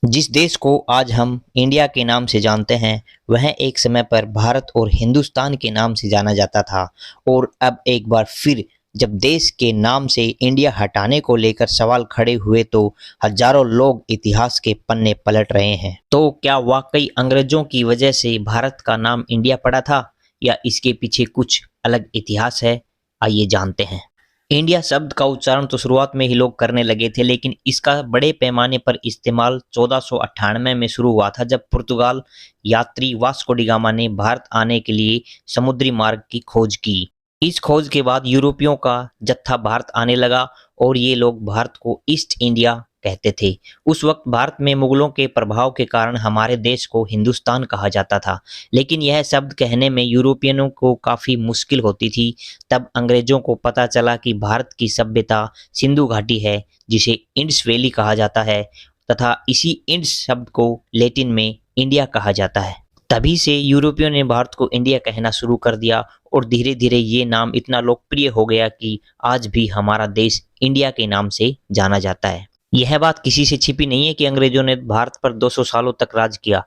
जिस देश को आज हम इंडिया के नाम से जानते हैं, वह एक समय पर भारत और हिंदुस्तान के नाम से जाना जाता था। और अब एक बार फिर जब देश के नाम से इंडिया हटाने को लेकर सवाल खड़े हुए, तो हजारों लोग इतिहास के पन्ने पलट रहे हैं। तो क्या वाकई अंग्रेजों की वजह से भारत का नाम इंडिया पड़ा था, या इसके पीछे कुछ अलग इतिहास है? आइए जानते हैं। इंडिया शब्द का उच्चारण तो शुरुआत में ही लोग करने लगे थे, लेकिन इसका बड़े पैमाने पर इस्तेमाल 1498 में शुरू हुआ था, जब पुर्तगाल यात्री वास्को डी गामा ने भारत आने के लिए समुद्री मार्ग की खोज की। इस खोज के बाद यूरोपियों का जत्था भारत आने लगा और ये लोग भारत को ईस्ट इंडिया कहते थे। उस वक्त भारत में मुगलों के प्रभाव के कारण हमारे देश को हिंदुस्तान कहा जाता था, लेकिन यह शब्द कहने में यूरोपियनों को काफ़ी मुश्किल होती थी। तब अंग्रेजों को पता चला कि भारत की सभ्यता सिंधु घाटी है, जिसे इंडस वैली कहा जाता है, तथा इसी इंडस शब्द को लैटिन में इंडिया कहा जाता है। तभी से यूरोपियों ने भारत को इंडिया कहना शुरू कर दिया और धीरे धीरे ये नाम इतना लोकप्रिय हो गया कि आज भी हमारा देश इंडिया के नाम से जाना जाता है। यह बात किसी से छिपी नहीं है कि अंग्रेजों ने भारत पर 200 सालों तक राज किया।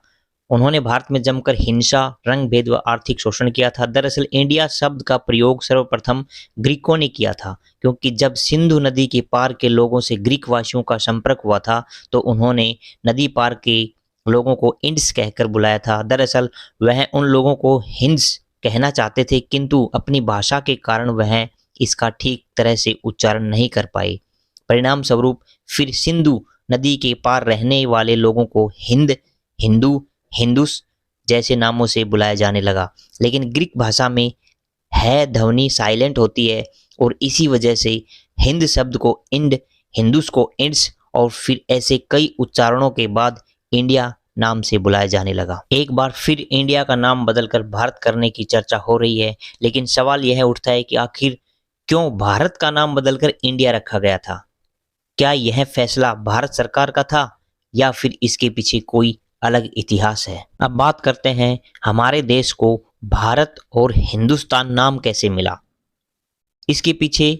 उन्होंने भारत में जमकर हिंसा, रंग भेद व आर्थिक शोषण किया था। दरअसल इंडिया शब्द का प्रयोग सर्वप्रथम ग्रीकों ने किया था, क्योंकि जब सिंधु नदी के पार के लोगों से ग्रीक वासियों का संपर्क हुआ था, तो उन्होंने नदी पार के लोगों को इंड्स कहकर बुलाया था। दरअसल वह उन लोगों को हिंद्स कहना चाहते थे, किंतु अपनी भाषा के कारण वह इसका ठीक तरह से उच्चारण नहीं कर पाए। परिणाम स्वरूप फिर सिंधु नदी के पार रहने वाले लोगों को हिंद, हिंदू, हिंदुस जैसे नामों से बुलाया जाने लगा। लेकिन ग्रीक भाषा में है ध्वनि साइलेंट होती है, और इसी वजह से हिंद शब्द को इंड, हिंदुस को इंड्स, और फिर ऐसे कई उच्चारणों के बाद इंडिया नाम से बुलाया जाने लगा। एक बार फिर इंडिया का नाम बदलकर भारत करने की चर्चा हो रही है, लेकिन सवाल यह उठता है कि आखिर क्यों भारत का नाम बदलकर इंडिया रखा गया था? क्या यह फैसला भारत सरकार का था, या फिर इसके पीछे कोई अलग इतिहास है? अब बात करते हैं हमारे देश को भारत और हिंदुस्तान नाम कैसे मिला। इसके पीछे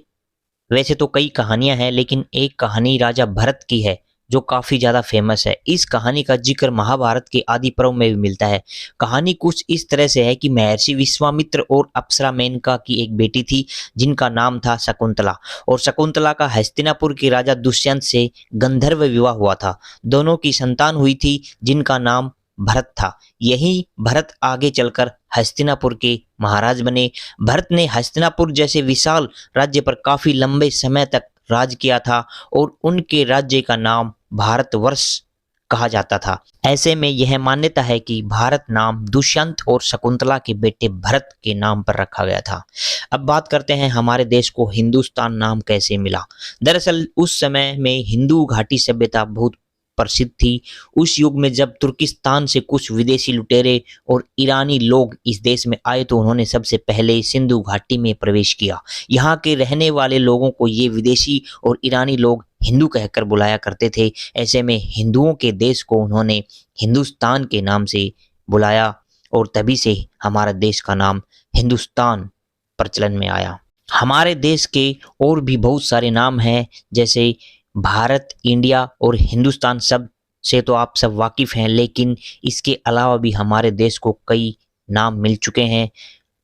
वैसे तो कई कहानियां हैं, लेकिन एक कहानी राजा भरत की है जो काफी ज्यादा फेमस है। इस कहानी का जिक्र महाभारत के आदि पर्व में भी मिलता है। कहानी कुछ इस तरह से है कि महर्षि विश्वामित्र और अप्सरा मेनका की एक बेटी थी, जिनका नाम था शकुंतला, और शकुंतला का हस्तिनापुर के राजा दुष्यंत से गंधर्व विवाह हुआ था। दोनों की संतान हुई थी, जिनका नाम भरत था। यही भरत आगे चलकर हस्तिनापुर के महाराज बने। भरत ने हस्तिनापुर जैसे विशाल राज्य पर काफी लंबे समय तक राज किया था, और उनके राज्य का नाम भारतवर्ष कहा जाता था। ऐसे में यह मान्यता है कि भारत नाम दुष्यंत और शकुंतला के बेटे भरत के नाम पर रखा गया था। अब बात करते हैं हमारे देश को हिंदुस्तान नाम कैसे मिला। दरअसल उस समय में हिंदू घाटी सभ्यता बहुत प्रसिद्ध थी। उस युग में जब तुर्किस्तान से कुछ विदेशी लुटेरे और ईरानी लोग इस देश में आए, तो उन्होंने सबसे पहले सिंधु घाटी में प्रवेश किया। यहाँ के रहने वाले लोगों को ये विदेशी और ईरानी लोग हिंदू कहकर बुलाया करते थे। ऐसे में हिंदुओं के देश को उन्होंने हिंदुस्तान के नाम से बुलाया, और तभी से हमारा देश का नाम हिंदुस्तान प्रचलन में आया। हमारे देश के और भी बहुत सारे नाम हैं, जैसे भारत, इंडिया और हिंदुस्तान शब्द से तो आप सब वाकिफ हैं, लेकिन इसके अलावा भी हमारे देश को कई नाम मिल चुके हैं।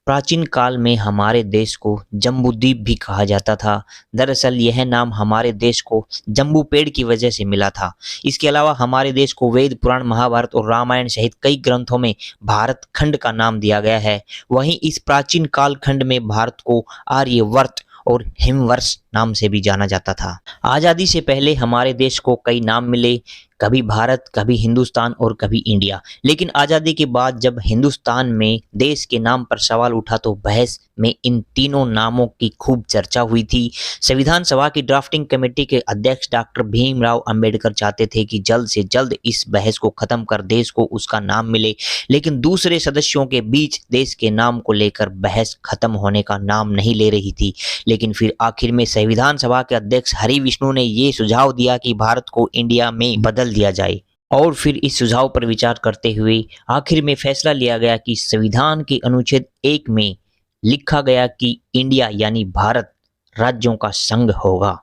प्राचीन काल में हमारे देश को जम्बूद्वीप भी कहा जाता था। दरअसल यह नाम हमारे देश को जम्बू पेड़ की वजह से मिला था। इसके अलावा हमारे देश को वेद, पुराण, महाभारत और रामायण सहित कई ग्रंथों में भारत खंड का नाम दिया गया है। वहीं इस प्राचीन काल खंड में भारत को आर्यवर्त और हिमवर्ष नाम से भी जाना जाता था। आज़ादी से पहले हमारे देश को कई नाम मिले, कभी भारत, कभी हिंदुस्तान और कभी इंडिया। लेकिन आज़ादी के बाद जब हिंदुस्तान में देश के नाम पर सवाल उठा, तो बहस में इन तीनों नामों की खूब चर्चा हुई थी। संविधान सभा की ड्राफ्टिंग कमेटी के अध्यक्ष डॉक्टर भीमराव अंबेडकर चाहते थे कि जल्द से जल्द इस बहस को खत्म कर देश को उसका नाम मिले, लेकिन दूसरे सदस्यों के बीच देश के नाम को लेकर बहस खत्म होने का नाम नहीं ले रही थी। लेकिन फिर आखिर में संविधान सभा के अध्यक्ष हरि विष्णु ने ये सुझाव दिया कि भारत को इंडिया में बदल दिया जाए, और फिर इस सुझाव पर विचार करते हुए आखिर में फैसला लिया गया कि संविधान के अनुच्छेद 1 में लिखा गया कि इंडिया यानी भारत राज्यों का संघ होगा।